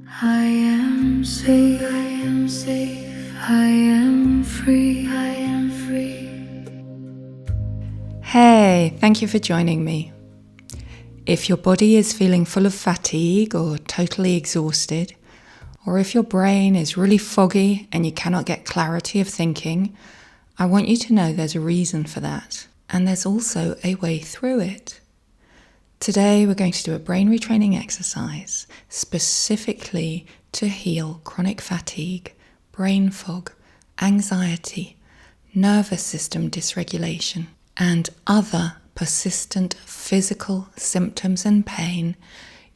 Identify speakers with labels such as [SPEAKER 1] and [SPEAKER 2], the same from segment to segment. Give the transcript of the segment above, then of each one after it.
[SPEAKER 1] I am safe, I am safe, I am free, I am free.
[SPEAKER 2] Hey, thank you for joining me. If your body is feeling full of fatigue or totally exhausted, or if your brain is really foggy and you cannot get clarity of thinking, I want you to know there's a reason for that. And there's also a way through it. Today we're going to do a brain retraining exercise specifically to heal chronic fatigue, brain fog, anxiety, nervous system dysregulation, and other persistent physical symptoms and pain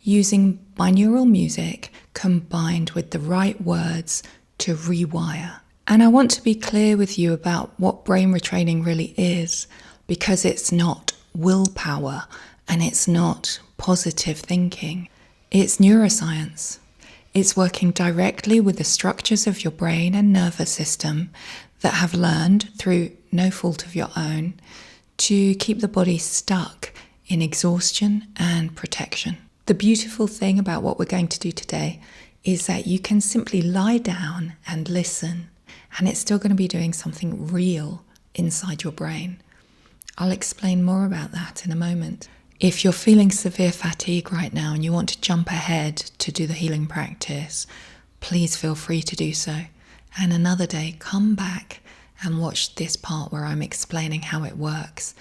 [SPEAKER 2] using binaural music combined with the right words to rewire. And I want to be clear with you about what brain retraining really is, because it's not willpower and it's not positive thinking. It's neuroscience. It's working directly with the structures of your brain and nervous system that have learned, through no fault of your own, to keep the body stuck in exhaustion and protection. The beautiful thing about what we're going to do today is that you can simply lie down and listen, and it's still going to be doing something real inside your brain. I'll explain more about that in a moment. If you're feeling severe fatigue right now and you want to jump ahead to do the healing practice, please feel free to do so. And another day, come back and watch this part where I'm explaining how it works.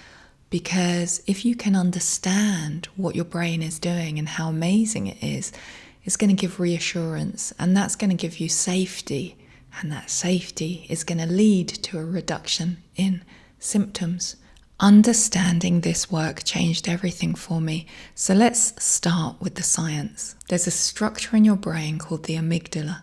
[SPEAKER 2] Because if you can understand what your brain is doing and how amazing it is, it's going to give reassurance, and that's going to give you safety. And that safety is going to lead to a reduction in symptoms. Understanding this work changed everything for me. So let's start with the science. There's a structure in your brain called the amygdala,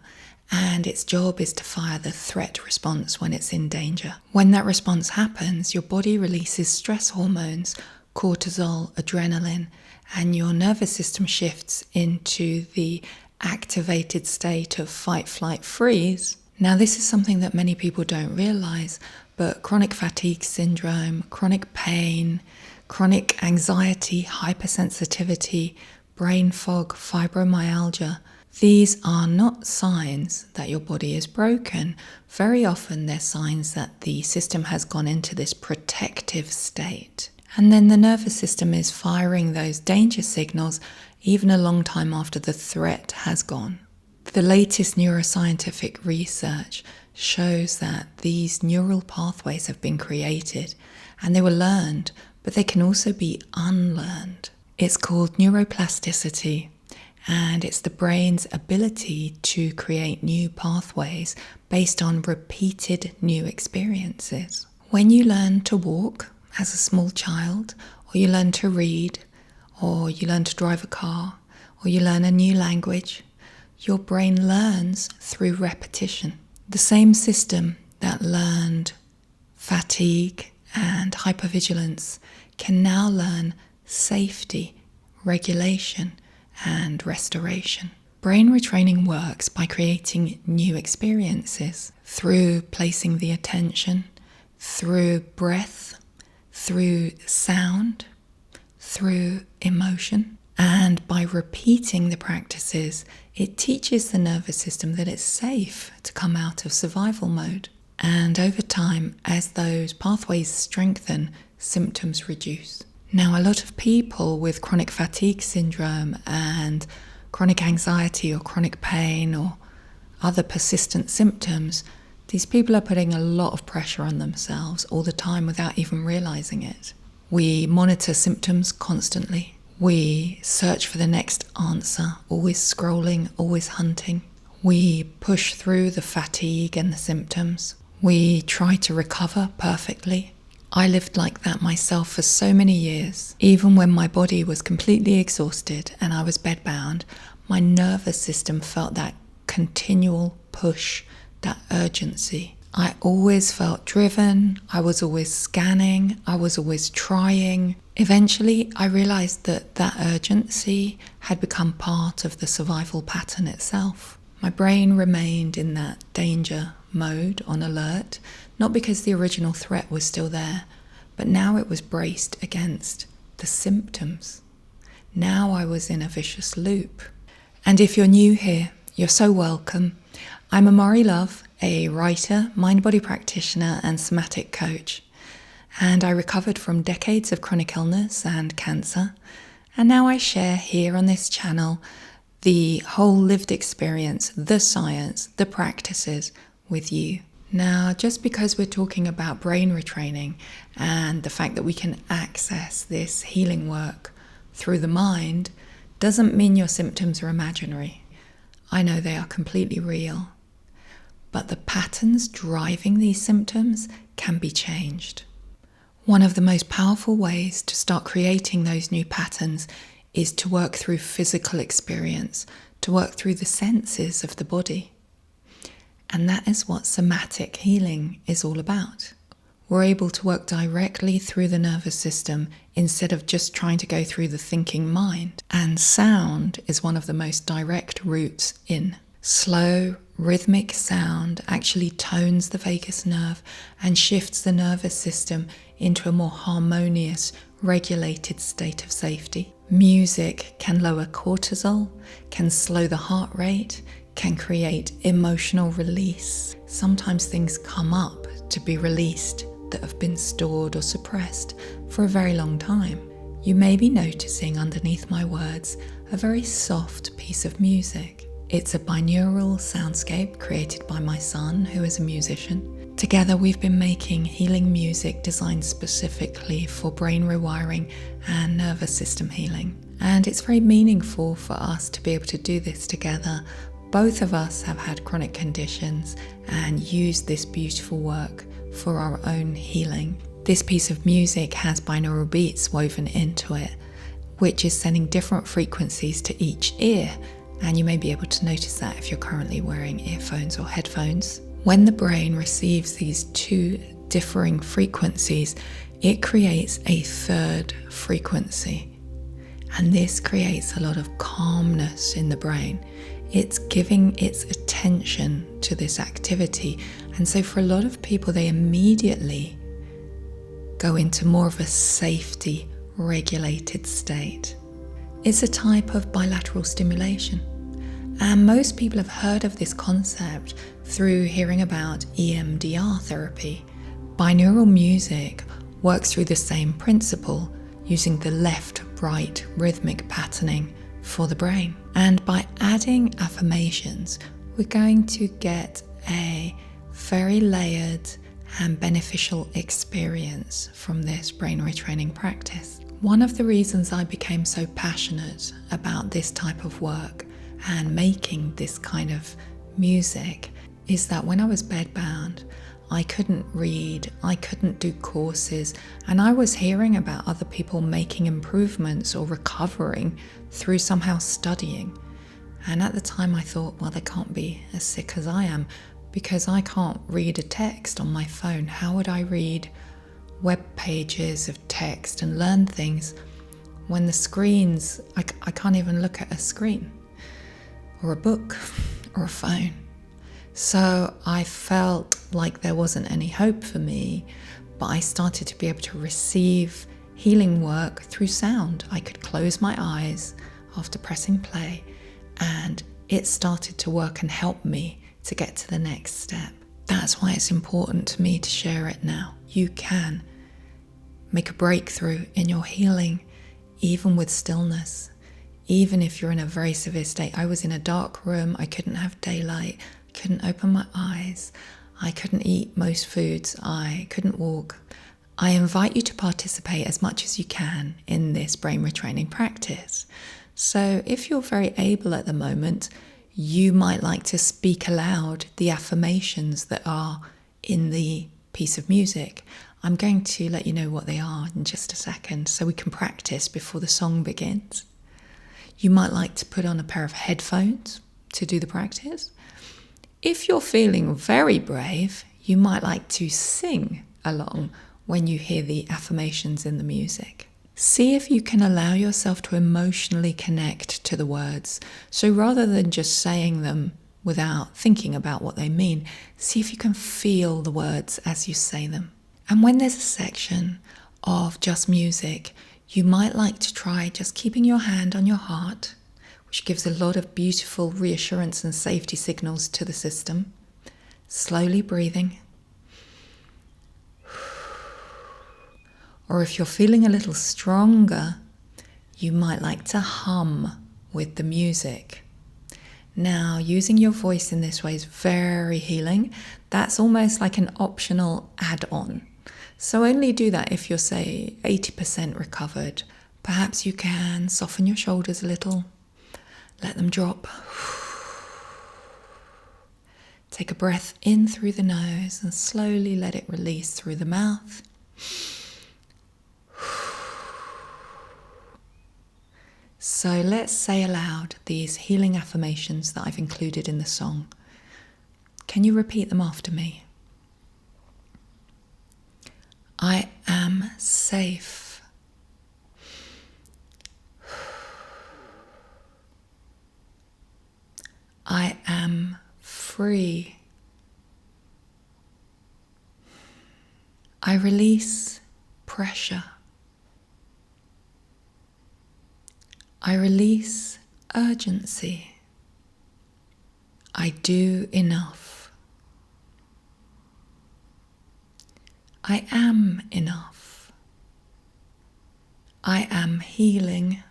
[SPEAKER 2] and its job is to fire the threat response when it's in danger. When that response happens, your body releases stress hormones, cortisol, adrenaline, and your nervous system shifts into the activated state of fight, flight, freeze. Now, this is something that many people don't realize, but chronic fatigue syndrome, chronic pain, chronic anxiety, hypersensitivity, brain fog, fibromyalgia, these are not signs that your body is broken. Very often they're signs that the system has gone into this protective state. And then the nervous system is firing those danger signals even a long time after the threat has gone. The latest neuroscientific research shows that these neural pathways have been created and they were learned, but they can also be unlearned. It's called neuroplasticity, and it's the brain's ability to create new pathways based on repeated new experiences. When you learn to walk as a small child, or you learn to read, or you learn to drive a car, or you learn a new language, your brain learns through repetition. The same system that learned fatigue and hypervigilance can now learn safety, regulation, and restoration. Brain retraining works by creating new experiences through placing the attention, through breath, through sound, through emotion. And by repeating the practices, it teaches the nervous system that it's safe to come out of survival mode. And over time, as those pathways strengthen, symptoms reduce. Now, a lot of people with chronic fatigue syndrome and chronic anxiety or chronic pain or other persistent symptoms, these people are putting a lot of pressure on themselves all the time without even realizing it. We monitor symptoms constantly. We search for the next answer, always scrolling, always hunting. We push through the fatigue and the symptoms. We try to recover perfectly. I lived like that myself for so many years. Even when my body was completely exhausted and I was bedbound, my nervous system felt that continual push, that urgency. I always felt driven. I was always scanning. I was always trying. Eventually, I realized that that urgency had become part of the survival pattern itself. My brain remained in that danger mode, on alert, not because the original threat was still there, but now it was braced against the symptoms. Now I was in a vicious loop. And if you're new here, You're so welcome. I'm Amari Love, a writer, mind-body practitioner, and somatic coach. And I recovered from decades of chronic illness and cancer. And now I share here on this channel the whole lived experience, the science, the practices with you. Now, just because we're talking about brain retraining and the fact that we can access this healing work through the mind doesn't mean your symptoms are imaginary. I know they are completely real. But the patterns driving these symptoms can be changed. One of the most powerful ways to start creating those new patterns is to work through physical experience, to work through the senses of the body. And that is what somatic healing is all about. We're able to work directly through the nervous system instead of just trying to go through the thinking mind. And sound is one of the most direct routes in. Slow, rhythmic sound actually tones the vagus nerve and shifts the nervous system into a more harmonious, regulated state of safety. Music can lower cortisol, can slow the heart rate, can create emotional release. Sometimes things come up to be released that have been stored or suppressed for a very long time. You may be noticing underneath my words a very soft piece of music. It's a binaural soundscape created by my son, who is a musician. Together we've been making healing music designed specifically for brain rewiring and nervous system healing. And it's very meaningful for us to be able to do this together. Both of us have had chronic conditions and use this beautiful work for our own healing. This piece of music has binaural beats woven into it, which is sending different frequencies to each ear. And you may be able to notice that if you're currently wearing earphones or headphones. When the brain receives these two differing frequencies, it creates a third frequency. And this creates a lot of calmness in the brain. It's giving its attention to this activity. And so for a lot of people, they immediately go into more of a safety regulated state. It's a type of bilateral stimulation. And most people have heard of this concept through hearing about EMDR therapy. Binaural music works through the same principle, using the left-right rhythmic patterning for the brain. And by adding affirmations, we're going to get a very layered and beneficial experience from this brain retraining practice. One of the reasons I became so passionate about this type of work and making this kind of music is that when I was bedbound, I couldn't read, I couldn't do courses, and I was hearing about other people making improvements or recovering through somehow studying. And at the time I thought, well, they can't be as sick as I am because I can't read a text on my phone. How would I read web pages of text and learn things when the screens, I can't even look at a screen or a book or a phone. So I felt like there wasn't any hope for me, but I started to be able to receive healing work through sound. I could close my eyes after pressing play, and it started to work and help me to get to the next step. That's why it's important to me to share it now. You can make a breakthrough in your healing, even with stillness, even if you're in a very severe state. I was in a dark room, I couldn't have daylight, couldn't open my eyes, I couldn't eat most foods, I couldn't walk. I invite you to participate as much as you can in this brain retraining practice. So if you're very able at the moment, you might like to speak aloud the affirmations that are in the piece of music. I'm going to let you know what they are in just a second so we can practice before the song begins. You might like to put on a pair of headphones to do the practice. If you're feeling very brave, you might like to sing along when you hear the affirmations in the music. See if you can allow yourself to emotionally connect to the words. So rather than just saying them without thinking about what they mean, see if you can feel the words as you say them. And when there's a section of just music, you might like to try just keeping your hand on your heart which gives a lot of beautiful reassurance and safety signals to the system. Slowly breathing. Or if you're feeling a little stronger, you might like to hum with the music. Now, using your voice in this way is very healing. That's almost like an optional add-on. So only do that if you're, say, 80% recovered. Perhaps you can soften your shoulders a little, let them drop. Take a breath in through the nose and slowly let it release through the mouth. So let's say aloud these healing affirmations that I've included in the song. Can you repeat them after me? I am safe. I am free. I release pressure. I release urgency. I do enough. I am enough. I am healing.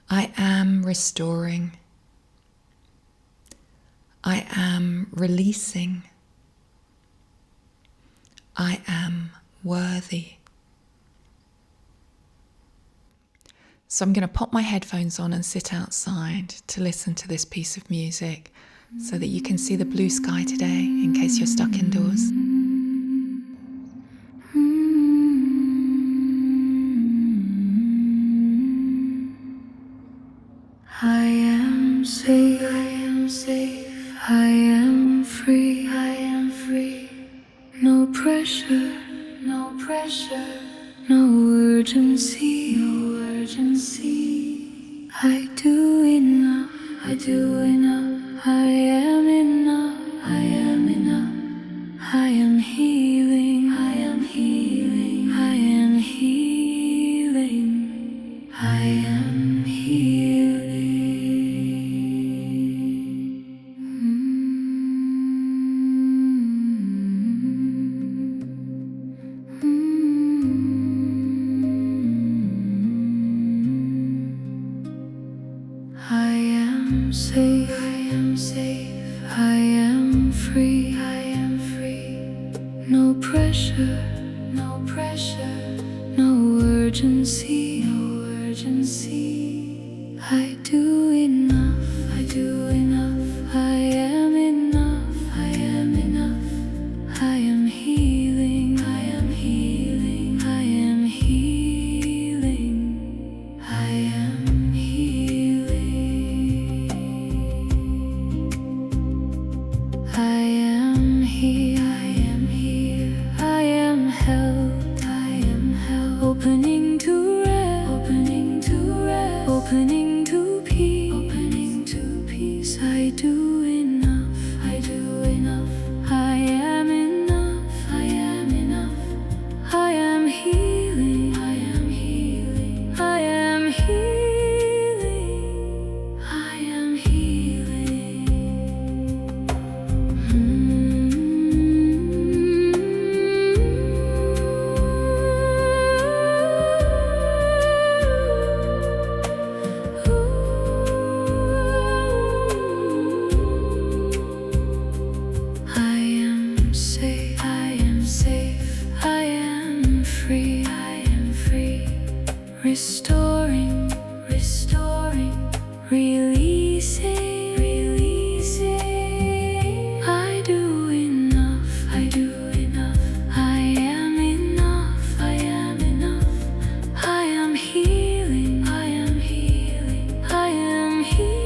[SPEAKER 2] I am restoring. I am releasing. I am worthy. So I'm going to pop my headphones on and sit outside to listen to this piece of music so that you can see the blue sky today in case you're stuck indoors.
[SPEAKER 1] I am safe, I am safe, I am free, I am free. No pressure, no pressure, no urgency, no urgency. I do enough, I do enough, I am enough, I am enough. I am healing, I am healing, I am healing, I am healing. I am safe, I am safe, I am free, I am free. No pressure, no pressure, no urgency, no urgency. I do enough, I do enough, I am enough, I am enough. I am healing, I am healing, I am healing, I am healing. I am here, I am here, I am held, I am held. Opening to rest, opening to rest, opening to peace, opening to peace. I do enough, I do enough, I am enough, I am enough. I am healing, I am healing, I am healing, I am healing. I am safe, I am safe, I am free, I am free. Restoring, restoring, releasing, releasing. I do enough, I do enough, I am enough, I am enough. I am healing, I am healing, I am healing.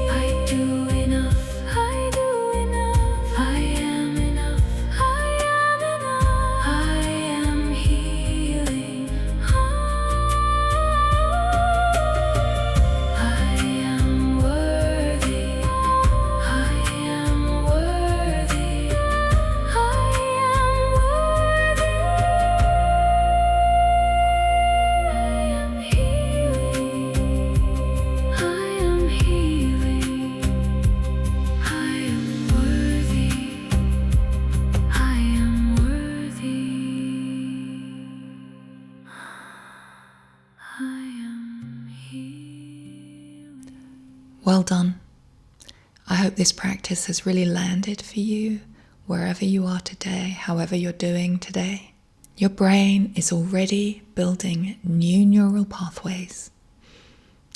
[SPEAKER 1] I do enough, I do enough, I am enough, I am enough. I am healing.
[SPEAKER 2] Well done. I hope this practice has really landed for you wherever you are today, however you're doing today. Your brain is already building new neural pathways.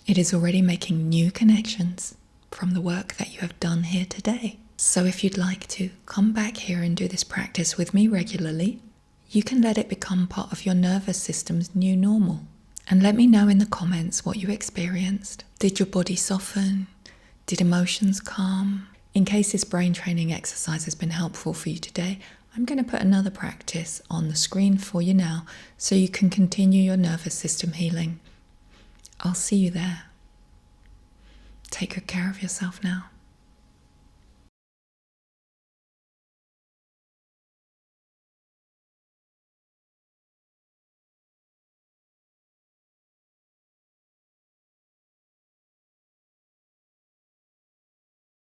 [SPEAKER 2] It is already making new connections from the work that you have done here today. So if you'd like to come back here and do this practice with me regularly, you can let it become part of your nervous system's new normal. And let me know in the comments what you experienced. Did your body soften? Did emotions calm? In case this brain training exercise has been helpful for you today, I'm going to put another practice on the screen for you now so you can continue your nervous system healing. I'll see you there. Take good care of yourself now.